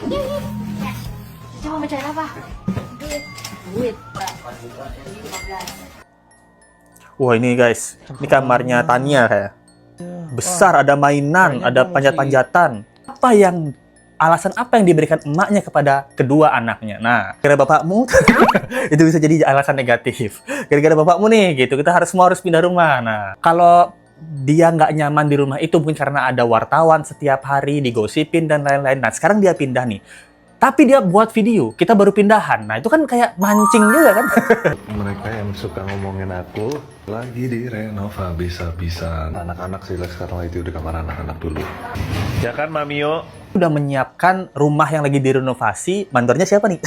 Cici mau mecahin apa? Duit. Wah ini guys, ini kamarnya Tania kayak. Besar, ada mainan, ada panjat-panjatan. Alasan apa yang diberikan emaknya kepada kedua anaknya? Nah, gara bapakmu, itu bisa jadi alasan negatif. Gara-gara bapakmu nih, gitu, kita semua harus pindah rumah. Nah, kalau dia nggak nyaman di rumah itu mungkin karena ada wartawan setiap hari digosipin dan lain-lain. Nah, sekarang dia pindah nih. Tapi dia buat video, kita baru pindahan. Nah, itu kan kayak mancing juga kan? Mereka yang suka ngomongin aku lagi direnov habis-habisan. Anak-anak sih sekarang itu udah kamar anak-anak dulu. Ya kan, Mamio? Udah menyiapkan rumah yang lagi direnovasi. Mandornya siapa nih?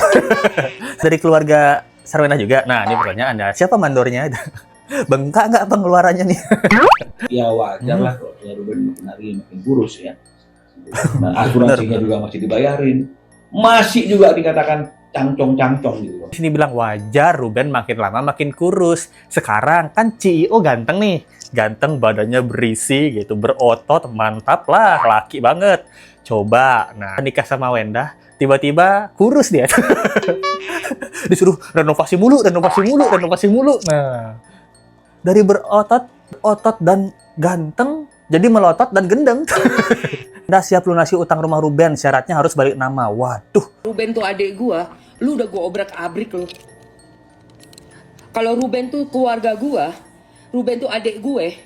Dari keluarga Sarwena juga. Nah, ini pertanyaan Anda. Siapa mandornya? Bengkak nggak pengeluarannya nih? Ya wajar lah kalau ya Ruben makin kurus ya. Nah, asuransinya juga masih dibayarin. Masih juga dikatakan cangcong-cangcong gitu. Di sini bilang wajar Ruben makin lama makin kurus. Sekarang kan CEO ganteng nih. Ganteng, badannya berisi gitu, berotot, mantap lah, laki banget. Coba, nah nikah sama Wenda, tiba-tiba kurus dia. Disuruh renovasi mulu. Nah, dari otot dan ganteng, jadi melotot dan gendeng. Udah siap lunasi utang rumah Ruben, syaratnya harus balik nama. Waduh. Ruben tuh adik gua, lu udah gua obrak-abrik lu. Kalau Ruben tuh keluarga gua, Ruben tuh adik gue,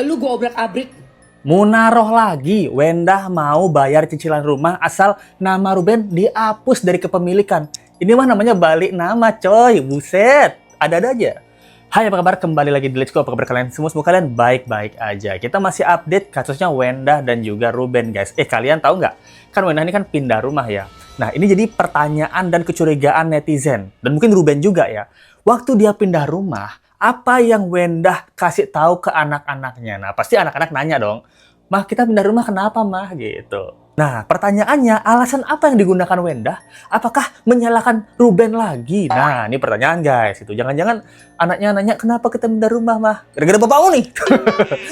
lu gua obrak-abrik. Mau naruh lagi, Wenda mau bayar cicilan rumah asal nama Ruben dihapus dari kepemilikan. Ini mah namanya balik nama, coy. Buset, ada-ada aja. Hai, apa kabar? Kembali lagi di Let's Go. Apa kabar kalian semua? Semoga kalian baik-baik aja. Kita masih update kasusnya Wenda dan juga Ruben, guys. Kalian tahu nggak? Kan Wenda ini kan pindah rumah ya. Nah, ini jadi pertanyaan dan kecurigaan netizen. Dan mungkin Ruben juga ya. Waktu dia pindah rumah, apa yang Wenda kasih tahu ke anak-anaknya? Nah, pasti anak-anak nanya dong. Mah, kita pindah rumah kenapa, Mah? Gitu. Nah, pertanyaannya, alasan apa yang digunakan Wenda? Apakah menyalahkan Ruben lagi? Nah, ini pertanyaan guys. Itu jangan-jangan anaknya nanya, kenapa kita pindah rumah, Mah? Gara-gara bapakmu nih.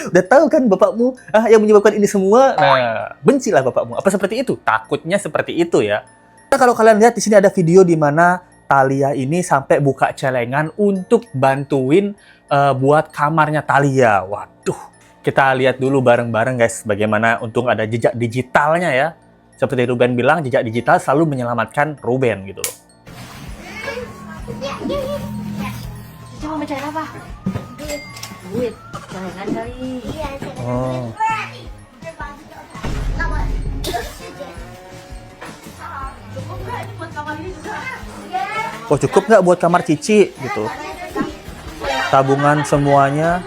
Udah tahu kan bapakmu yang menyebabkan ini semua? Nah, bencilah bapakmu. Apa seperti itu? Takutnya seperti itu ya. Nah, kalau kalian lihat di sini ada video di mana Thalia ini sampai buka celengan untuk bantuin buat kamarnya Thalia. Waduh. Kita lihat dulu bareng-bareng guys, bagaimana untung ada jejak digitalnya ya. Seperti Ruben bilang, jejak digital selalu menyelamatkan Ruben gitu loh. Cici mau mecahin apa? Duit. Celengan kali. Oh. Oh, cukup nggak buat kamar Cici gitu? Tabungan semuanya.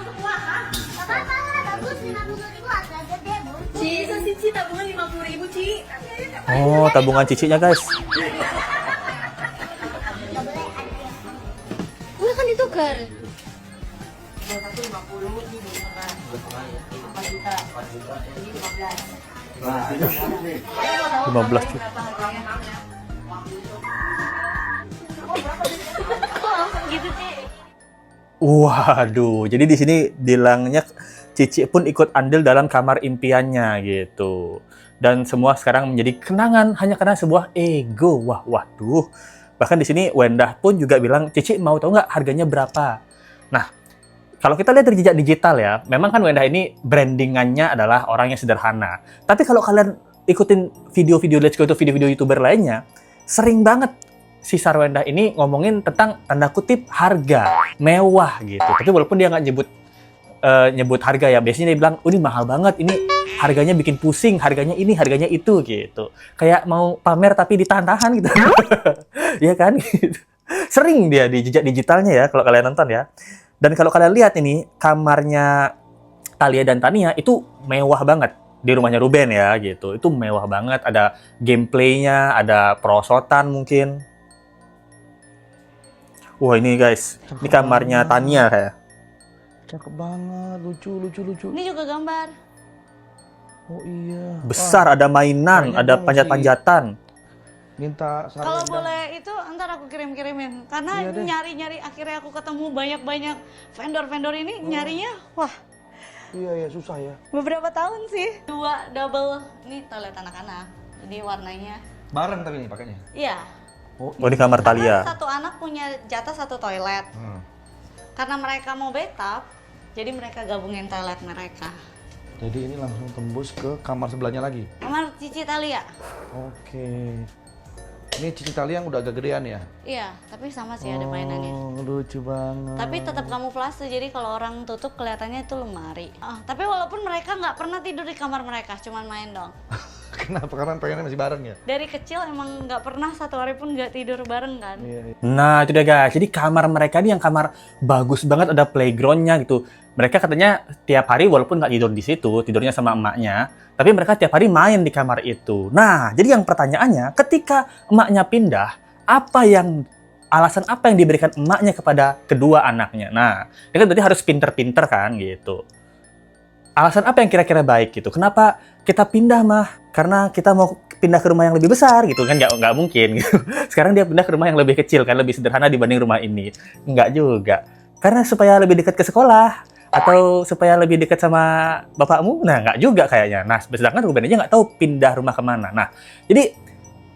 Cici tabungan 50.000, Ci. Oh, tabungan Cicinya guys. Udah kan ditukar. 15 juta. Kok langsung gitu, Ci? Waduh, jadi di sini bilangnya Cici pun ikut andil dalam kamar impiannya gitu. Dan semua sekarang menjadi kenangan hanya karena sebuah ego. Waduh. Bahkan di sini Wenda pun juga bilang, Cici mau tahu nggak harganya berapa? Nah, kalau kita lihat dari jejak digital ya, memang kan Wenda ini brandingannya adalah orang yang sederhana. Tapi kalau kalian ikutin video-video Let's Go itu video-video YouTuber lainnya, sering banget si Sarwenda ini ngomongin tentang tanda kutip harga mewah gitu. Tapi walaupun dia nggak nyebut harga ya, biasanya dia bilang, oh ini mahal banget, ini harganya bikin pusing, harganya ini, harganya itu gitu. Kayak mau pamer tapi ditahan-tahan gitu. Iya kan? Gitu. Sering dia di jejak digitalnya ya, kalau kalian nonton ya. Dan kalau kalian lihat ini, kamarnya Thalia dan Tania itu mewah banget. Di rumahnya Ruben ya gitu. Itu mewah banget, ada gameplaynya, ada perosotan mungkin. Wah ini guys, ini kamarnya Tania kayak. Cakep banget, lucu. Ini juga gambar. Oh iya. Besar, ada mainan, banyak ada dong panjat-panjatan. Minta Kalau Sarwenda. boleh itu ntar aku kirim-kirimin. Karena Iya deh. nyari-nyari akhirnya aku ketemu banyak-banyak vendor-vendor ini nyarinya. Wah, Iya, susah ya. beberapa tahun sih. 2 double. Nih toilet anak-anak. Jadi warnanya, Bareng tapi nih pakainya. iya. Oh, di kamar Thalia. Karena satu anak punya jatah satu toilet. Karena mereka mau bathtub, jadi mereka gabungin toilet mereka. Jadi ini langsung tembus ke kamar sebelahnya lagi. Kamar Cici Thalia. Oke. Ini Cici Thalia yang udah agak gedean ya? Iya, tapi sama sih ada mainannya. Oh, lucu banget. Tapi tetap kamuflase, jadi kalau orang tutup kelihatannya itu lemari. Tapi walaupun mereka nggak pernah tidur di kamar mereka, cuman main dong. Kenapa? Karena pengennya masih bareng ya? Dari kecil emang nggak pernah satu hari pun nggak tidur bareng kan. Iya. Nah, itu dia guys. Jadi kamar mereka ini yang kamar bagus banget, ada playgroundnya gitu. Mereka katanya tiap hari walaupun nggak tidur di situ, tidurnya sama emaknya, tapi mereka tiap hari main di kamar itu. Nah, jadi yang pertanyaannya, ketika emaknya pindah, alasan apa yang diberikan emaknya kepada kedua anaknya? Nah, ini kan berarti harus pinter-pinter kan gitu. Alasan apa yang kira-kira baik gitu? Kenapa kita pindah mah? Karena kita mau pindah ke rumah yang lebih besar gitu kan? Nggak mungkin gitu. Sekarang dia pindah ke rumah yang lebih kecil kan, lebih sederhana dibanding rumah ini. Nggak juga. Karena supaya lebih dekat ke sekolah. Atau supaya lebih dekat sama bapakmu? Nah, nggak juga kayaknya. Nah, sedangkan Ruben aja nggak tahu pindah rumah kemana. Nah, jadi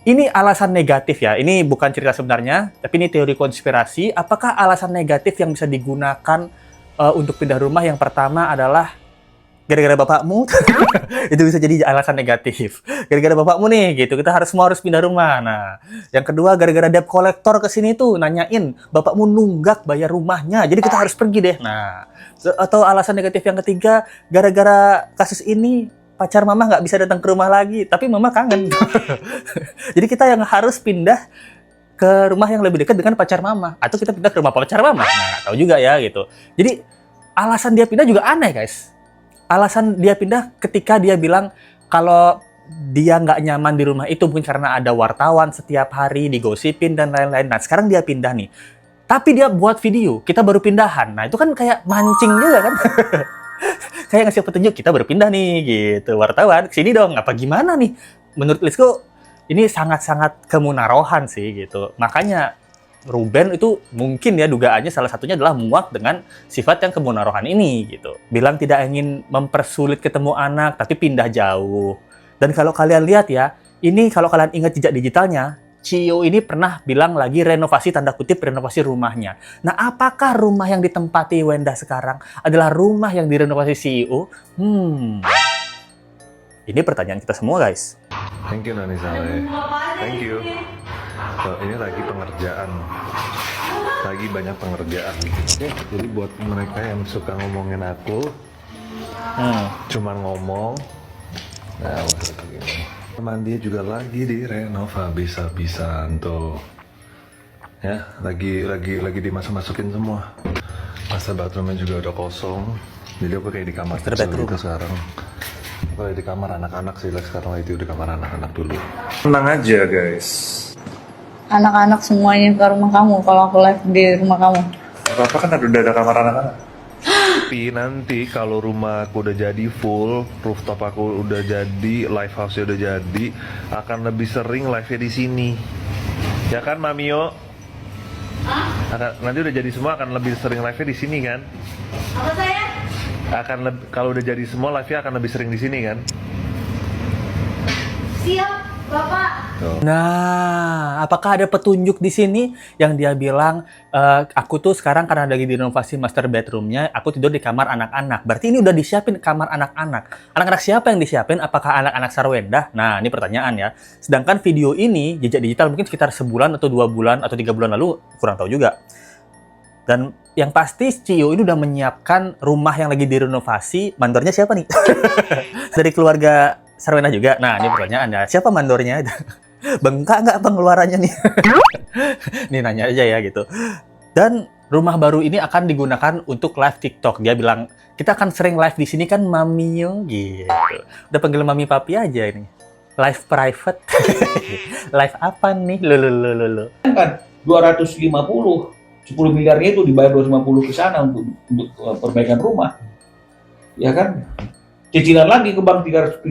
ini alasan negatif ya. Ini bukan cerita sebenarnya, tapi ini teori konspirasi. Apakah alasan negatif yang bisa digunakan untuk pindah rumah? Yang pertama adalah gara-gara bapakmu. Itu bisa jadi alasan negatif. Gara-gara bapakmu nih, gitu. Kita semua harus pindah rumah. Nah, yang kedua gara-gara debt collector kesini tuh nanyain, bapakmu nunggak bayar rumahnya. Jadi kita harus pergi deh. Nah, atau alasan negatif yang ketiga, gara-gara kasus ini pacar mama nggak bisa datang ke rumah lagi, tapi mama kangen. Jadi kita yang harus pindah ke rumah yang lebih dekat dengan pacar mama, atau kita pindah ke rumah pacar mama. Nah, nggak tahu juga ya gitu. Jadi alasan dia pindah juga aneh guys. Alasan dia pindah ketika dia bilang kalau dia nggak nyaman di rumah itu mungkin karena ada wartawan setiap hari digosipin dan lain-lain. Nah, sekarang dia pindah nih. Tapi dia buat video, kita baru pindahan. Nah, itu kan kayak mancing juga kan. Kayak ngasih petunjuk, kita baru pindah nih gitu. Wartawan, kesini dong. Apa gimana nih? Menurut Lisko, ini sangat-sangat kemunarohan sih gitu. Makanya Ruben itu mungkin ya dugaannya salah satunya adalah muak dengan sifat yang kemunarohan ini gitu. Bilang tidak ingin mempersulit ketemu anak tapi pindah jauh. Dan kalau kalian lihat ya, ini kalau kalian ingat jejak digitalnya, CEO ini pernah bilang lagi renovasi tanda kutip renovasi rumahnya. Nah, apakah rumah yang ditempati Wenda sekarang adalah rumah yang direnovasi CEO? Ini pertanyaan kita semua guys. Thank you Nani Saleh. Thank you. So, ini lagi pengerjaan. Lagi banyak pengerjaan. Oke, jadi buat mereka yang suka ngomongin aku, cuman ngomong. Nah, begini. Teman dia juga lagi direnov habis-habisan tuh. Ya, lagi dimasuk-masukin semua. Master bathroomnya juga udah kosong. Jadi aku kayak di kamar Master bedroom gitu sekarang. Aku di kamar anak-anak sih, sekarang itu di kamar anak-anak dulu. Tenang aja guys. Anak-anak semuanya ke rumah kamu kalau aku live di rumah kamu. Apa kan udah ada kamar anak-anak. Tapi nanti kalau rumah aku udah jadi full, rooftop aku udah jadi, live house-nya udah jadi, akan lebih sering live-nya di sini. Ya kan, Mamio? Nanti udah jadi semua akan lebih sering live-nya di sini kan? Apa saya? Kalau udah jadi semua live-nya akan lebih sering di sini kan? Siap, Bapak. Nah, apakah ada petunjuk di sini yang dia bilang, aku tuh sekarang karena lagi direnovasi master bedroomnya, aku tidur di kamar anak-anak. Berarti ini udah disiapin kamar anak-anak. Anak-anak siapa yang disiapin? Apakah anak-anak Sarwenda? Nah, ini pertanyaan ya. Sedangkan video ini, jejak digital mungkin sekitar sebulan atau 2 bulan atau 3 bulan lalu, kurang tahu juga. Dan yang pasti CEO ini udah menyiapkan rumah yang lagi direnovasi. Mandornya siapa nih? Dari keluarga Sarwenda juga. Nah, ini pertanyaannya. Siapa mandornya? Bengkak nggak pengeluarannya nih? Nih nanya aja ya gitu. Dan rumah baru ini akan digunakan untuk live TikTok. Dia bilang, kita akan sering live di sini kan Mamio gitu. Udah panggil Mami Papi aja ini. Live private. Live apa nih? Lo. Kan 250, 10 miliarnya itu dibayar 250 ke sana untuk perbaikan rumah. Ya kan? Cicilan lagi ke bank 379.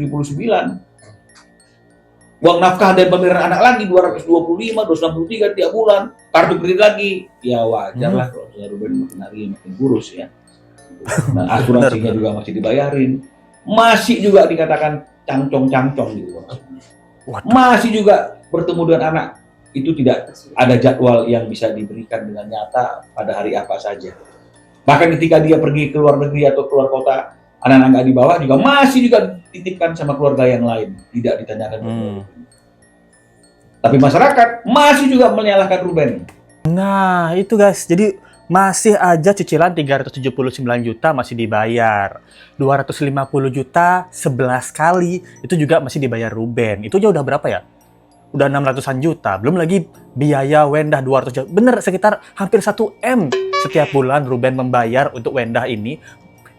Uang nafkah dan pembayaran anak lagi 225, 263 tiap bulan. Kartu kredit lagi. Ya wajar lah kalau saya Ruben makin hari makin kurus ya. Nah, asuransinya juga masih dibayarin. Masih juga dikatakan cangcong-cangcong gitu. Waduh. Masih juga bertemu dengan anak. Itu tidak ada jadwal yang bisa diberikan dengan nyata pada hari apa saja. Bahkan ketika dia pergi ke luar negeri atau keluar kota, anak-anak nggak dibawa juga masih juga dititipkan sama keluarga yang lain, tidak ditanyakan. Tapi masyarakat masih juga menyalahkan Ruben. Nah, itu guys. Jadi masih aja cicilan 379 juta masih dibayar. 250 juta 11 kali itu juga masih dibayar Ruben. Itu aja udah berapa ya? Udah 600-an juta. Belum lagi biaya Wendah 200 juta. Bener, sekitar hampir 1 M setiap bulan Ruben membayar untuk Wendah ini.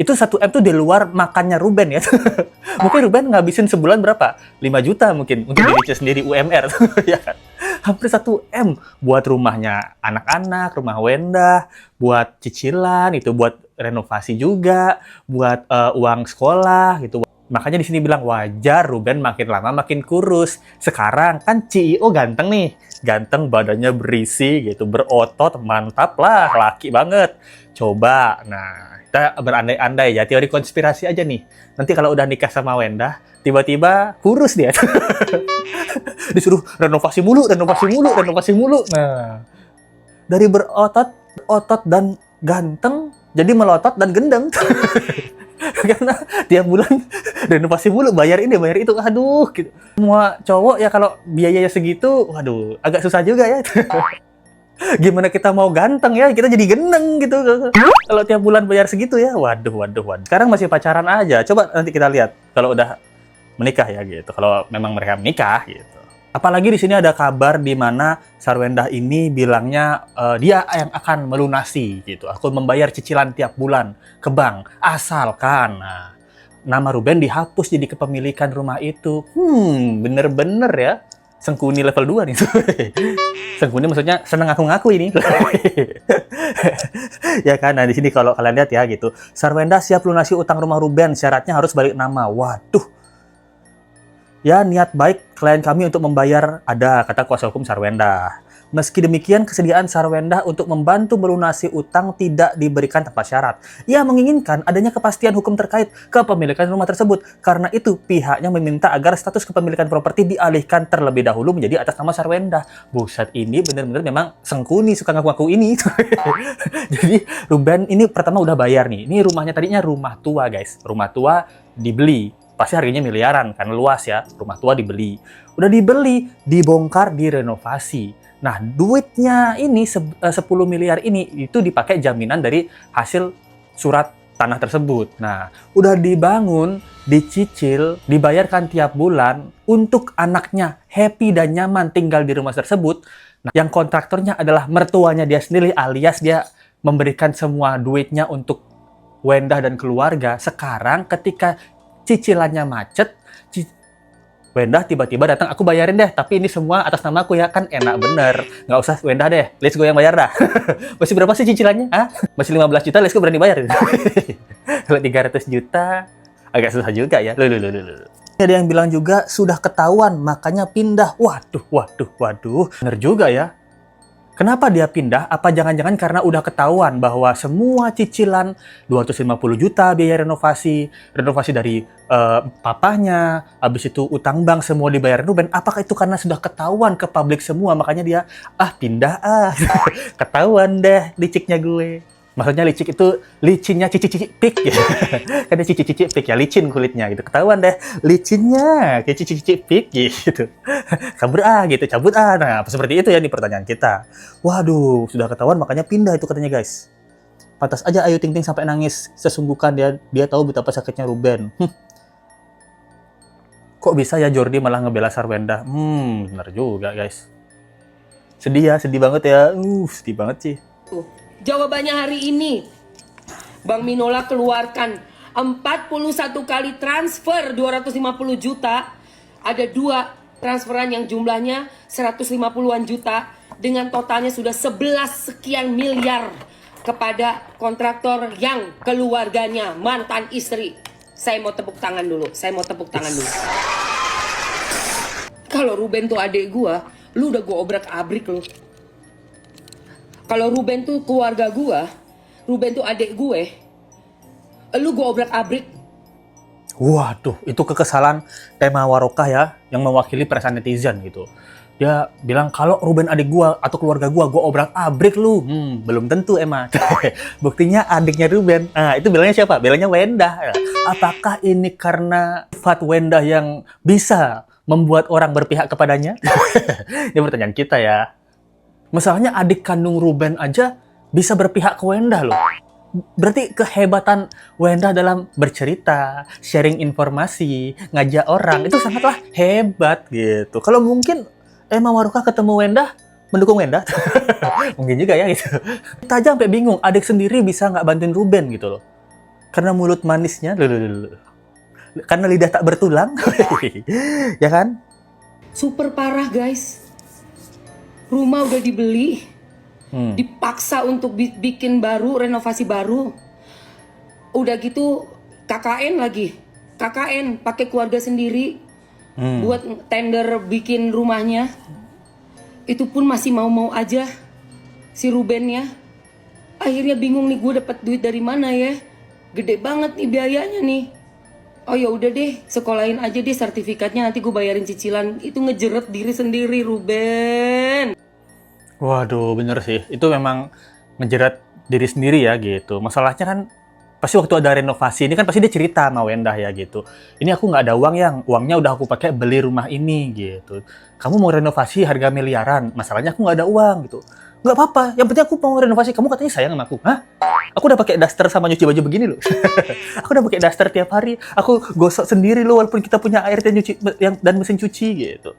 Itu 1 M tuh di luar makannya Ruben ya. Mungkin Ruben ngabisin sebulan berapa? 5 juta mungkin untuk dirinya sendiri UMR. Ya kan? Hampir 1 M buat rumahnya anak-anak, rumah Wendah, buat cicilan, itu buat renovasi juga, buat uang sekolah gitu. Makanya di sini bilang wajar Ruben makin lama makin kurus. Sekarang kan CEO ganteng nih, ganteng, badannya berisi gitu, berotot, mantap lah, laki banget. Coba, nah kita berandai-andai ya, teori konspirasi aja nih. Nanti kalau udah nikah sama Wendah, tiba-tiba kurus dia. Disuruh renovasi mulu. Nah, dari berotot dan ganteng, jadi melotot dan gendeng. Karena tiap bulan renovasi mulu, bayar ini, bayar itu. Aduh, gitu. Semua cowok ya kalau biayanya segitu, waduh, agak susah juga ya. Gimana kita mau ganteng ya, kita jadi gendeng gitu. Kalau tiap bulan bayar segitu ya, waduh. Sekarang masih pacaran aja. Coba nanti kita lihat kalau udah menikah ya gitu. Kalau memang mereka menikah gitu. Apalagi di sini ada kabar di mana Sarwendah ini bilangnya dia yang akan melunasi gitu. Aku membayar cicilan tiap bulan ke bank asalkan nama Ruben dihapus jadi kepemilikan rumah itu. Bener-bener ya. Sengkuni level 2 nih. Sengkuni maksudnya seneng ngaku-ngaku ini. Ya kan, nah di sini kalau kalian lihat ya gitu. Sarwendah siap lunasi utang rumah Ruben, syaratnya harus balik nama. Waduh. Ya, niat baik klien kami untuk membayar ada, kata kuasa hukum Sarwendah. Meski demikian, kesediaan Sarwendah untuk membantu melunasi utang tidak diberikan tanpa syarat. Ia menginginkan adanya kepastian hukum terkait kepemilikan rumah tersebut. Karena itu, pihaknya meminta agar status kepemilikan properti dialihkan terlebih dahulu menjadi atas nama Sarwendah. Buset, ini bener-bener memang sengkuni, suka ngaku-ngaku ini. Jadi, Ruben ini pertama udah bayar nih. Ini rumahnya tadinya rumah tua, guys. Rumah tua dibeli. Pasti harganya miliaran, kan luas ya. Rumah tua dibeli. Udah dibeli, dibongkar, direnovasi. Nah, duitnya ini 10 miliar ini itu dipakai jaminan dari hasil surat tanah tersebut. Nah, udah dibangun, dicicil, dibayarkan tiap bulan untuk anaknya happy dan nyaman tinggal di rumah tersebut. Nah, yang kontraktornya adalah mertuanya dia sendiri, alias dia memberikan semua duitnya untuk Wendah dan keluarga. Sekarang ketika cicilannya macet, Wendah tiba-tiba datang, aku bayarin deh, tapi ini semua atas nama aku ya, kan enak bener. Nggak usah Wendah deh, let's go yang bayar dah. Masih berapa sih cicilannya? Masih 15 juta, let's go berani bayar. Kalau 300 juta, agak susah juga ya. Ada yang bilang juga, sudah ketahuan, makanya pindah. Waduh. Bener juga ya. Kenapa dia pindah? Apa jangan-jangan karena udah ketahuan bahwa semua cicilan 250 juta biaya renovasi dari papahnya, habis itu utang bank semua dibayar Ruben. Apakah itu karena sudah ketahuan ke publik semua, makanya dia pindah ketahuan deh liciknya gue. Maksudnya licik itu licinnya cici-cici pik ya. Kan dia cici-cici pik ya, licin kulitnya gitu. Ketahuan deh licinnya kayak cici-cici pik gitu. Kabur gitu, cabut Nah, seperti itu ya nih pertanyaan kita. Waduh, sudah ketahuan makanya pindah itu katanya guys. Pantas aja Ayu Ting Ting sampai nangis sesungguhkan dia tahu betapa sakitnya Ruben. Kok bisa ya Jordi malah ngebela Sarwendah? Bener juga guys. Sedih ya, sedih banget ya. Sedih banget sih. Jawabannya hari ini, Bang Minola keluarkan 41 kali transfer 250 juta. Ada 2 transferan yang jumlahnya 150-an juta. Dengan totalnya sudah 11 sekian miliar kepada kontraktor yang keluarganya mantan istri. Saya mau tepuk tangan dulu. Kalau Ruben tuh adik gua, lu udah gua obrak-abrik lu. Kalau Ruben tuh keluarga gue, Ruben tuh adik gue, lu gue obrak-abrik. Waduh, itu kekesalan tema Warokah ya, yang mewakili perasaan netizen gitu. Dia bilang, kalau Ruben adik gua atau keluarga gua obrak-abrik lu. Belum tentu emang. Buktinya adiknya Ruben. Nah, itu bilangnya siapa? Bilangnya Wendah. Apakah ini karena sifat Wendah yang bisa membuat orang berpihak kepadanya? Ini pertanyaan kita ya. Masalahnya adik kandung Ruben aja bisa berpihak ke Wendah loh. Berarti kehebatan Wendah dalam bercerita, sharing informasi, ngajak orang, itu sangatlah hebat gitu. Kalau mungkin emang Warokah ketemu Wendah, mendukung Wendah, mungkin juga ya gitu. Kita aja sampai bingung, adik sendiri bisa nggak bantuin Ruben gitu loh. Karena mulut manisnya, karena lidah tak bertulang, ya kan? Super parah guys. Rumah udah dibeli. Dipaksa untuk bikin baru, renovasi baru. Udah gitu KKN lagi. KKN pakai keluarga sendiri buat tender bikin rumahnya. Itu pun masih mau-mau aja si Rubennya. Akhirnya bingung nih, gue dapat duit dari mana ya? Gede banget nih biayanya nih. Oh ya udah deh, sekolahin aja deh sertifikatnya, nanti gue bayarin cicilan. Itu ngejeret diri sendiri Ruben. Waduh, bener sih. Itu memang ngejerat diri sendiri ya gitu. Masalahnya kan pasti waktu ada renovasi ini kan pasti dia cerita sama Wendah ya gitu. Ini aku nggak ada uang, uangnya udah aku pakai beli rumah ini gitu. Kamu mau renovasi harga miliaran, masalahnya aku nggak ada uang gitu. Nggak apa-apa, yang penting aku mau renovasi. Kamu katanya sayang sama aku. Hah? Aku udah pakai daster sama nyuci baju begini loh. Aku udah pakai daster tiap hari. Aku gosok sendiri loh, walaupun kita punya air dan mesin cuci gitu.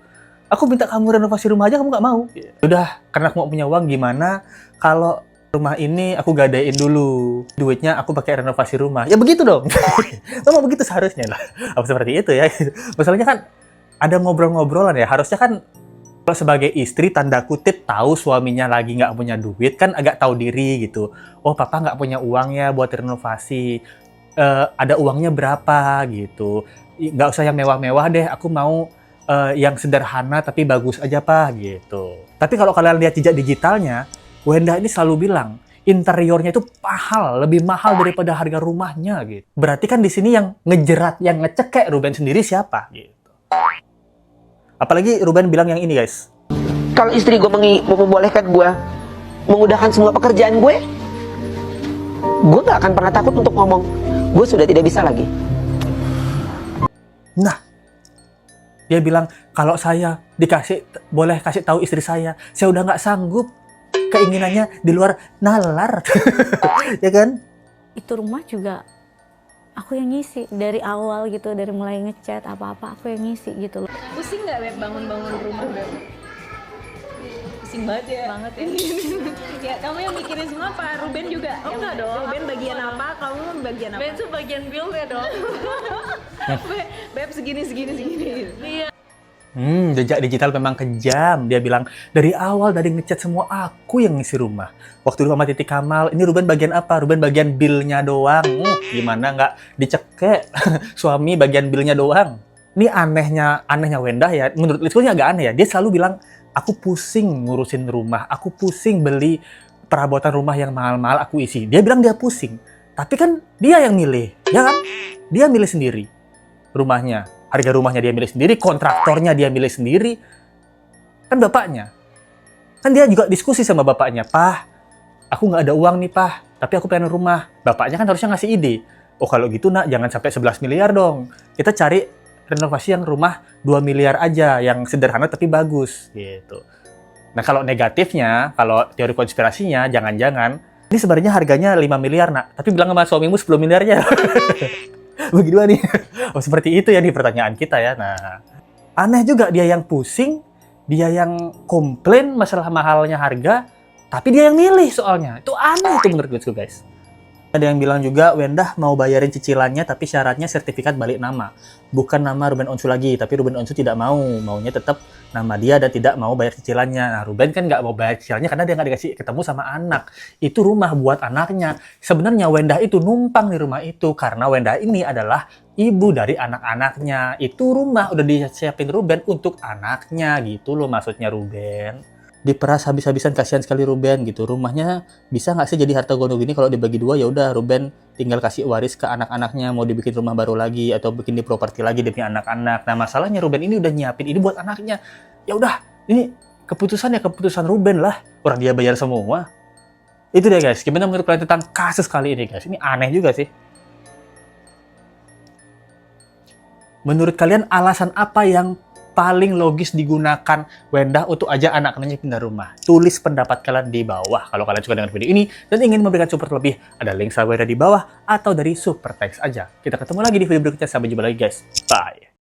Aku minta kamu renovasi rumah aja, kamu nggak mau. Udah, karena aku mau punya uang, gimana kalau rumah ini aku gadein dulu. Duitnya aku pakai renovasi rumah. Ya begitu dong. Memang begitu seharusnya lah. Apa seperti itu ya. Masalahnya kan ada ngobrol-ngobrolan ya. Harusnya kan kalau sebagai istri, tanda kutip, tahu suaminya lagi nggak punya duit, kan agak tahu diri gitu. Oh, papa nggak punya uang ya buat renovasi. Ada uangnya berapa gitu. Nggak usah yang mewah-mewah deh, aku mau yang sederhana tapi bagus aja pak gitu. Tapi kalau kalian lihat jejak digitalnya, Wendah ini selalu bilang interiornya itu lebih mahal daripada harga rumahnya gitu. Berarti kan di sini yang ngejerat, yang ngecekek Ruben sendiri siapa gitu. Apalagi Ruben bilang yang ini guys. Kalau istri gue membolehkan gue mengudahkan semua pekerjaan gue gak akan pernah takut untuk ngomong gue sudah tidak bisa lagi. Nah, dia bilang, kalau saya boleh kasih tahu istri saya udah nggak sanggup, keinginannya di luar nalar. Ya kan? Itu rumah juga aku yang ngisi dari awal gitu, dari mulai ngecat apa-apa aku yang ngisi gitu loh. Pusing nggak Beb bangun-bangun rumah Beb? Pusing banget ya? Banget ya. Ya kamu yang mikirin semua apa? Ruben juga? Oh enggak dong. Ruben bagian apa? Kamu bagian apa? Ben tuh bagian build ya dong. Beb segini. Iya. Jejak digital memang kejam. Dia bilang, dari awal dari ngecat semua aku yang ngisi rumah. Waktu dulu sama Titi Kamal, ini Ruben bagian apa? Ruben bagian bill-nya doang. Gimana nggak dicekek? Suami bagian bill-nya doang. Ini anehnya Wendah ya. Menurut Lisko ini agak aneh ya. Dia selalu bilang, aku pusing ngurusin rumah. Aku pusing beli perabotan rumah yang mahal-mahal aku isi. Dia bilang dia pusing. Tapi kan dia yang milih. Ya kan? Dia milih sendiri rumahnya. Harga rumahnya dia milih sendiri, kontraktornya dia milih sendiri. Kan bapaknya. Kan dia juga diskusi sama bapaknya. Pah, aku nggak ada uang nih, Pah. Tapi aku pengen rumah. Bapaknya kan harusnya ngasih ide. Oh, kalau gitu, nak, jangan sampai 11 miliar dong. Kita cari renovasi yang rumah 2 miliar aja. Yang sederhana tapi bagus. Gitu. Nah, kalau negatifnya, kalau teori konspirasinya, jangan-jangan. Ini sebenarnya harganya 5 miliar, nak. Tapi bilang sama suamimu 10 miliarnya. Begitu nih. Oh, seperti itu ya nih pertanyaan kita ya. Nah, aneh juga dia yang pusing, dia yang komplain masalah mahalnya harga, tapi dia yang milih soalnya. Itu aneh itu menurut gue guys. Ada yang bilang juga Wendah mau bayarin cicilannya tapi syaratnya sertifikat balik nama. Bukan nama Ruben Onsu lagi, tapi Ruben Onsu tidak mau. Maunya tetap nama dia dan tidak mau bayar cicilannya. Nah, Ruben kan nggak mau bayar cicilannya karena dia nggak dikasih ketemu sama anak. Itu rumah buat anaknya. Sebenarnya Wendah itu numpang di rumah itu karena Wendah ini adalah ibu dari anak-anaknya. Itu rumah udah disiapin Ruben untuk anaknya gitu loh maksudnya Ruben. diperas habis-habisan, kasihan sekali Ruben gitu. Rumahnya bisa nggak sih jadi harta gono gini, kalau dibagi dua ya udah Ruben tinggal kasih waris ke anak-anaknya, mau dibikin rumah baru lagi atau bikin di properti lagi demi anak-anak. Nah masalahnya Ruben ini udah nyiapin ini buat anaknya. Ya udah, ini keputusannya keputusan Ruben lah, orang dia bayar semua. Itu deh guys, gimana menurut kalian tentang kasus kali ini guys? Ini aneh juga sih. Menurut kalian alasan apa yang paling logis digunakan Wendah untuk ajak anak-anaknya pindah rumah? Tulis pendapat kalian di bawah. Kalau kalian suka dengan video ini dan ingin memberikan support lebih, ada link Saweria di bawah atau dari super text aja. Kita ketemu lagi di video berikutnya. Sampai jumpa lagi guys. Bye.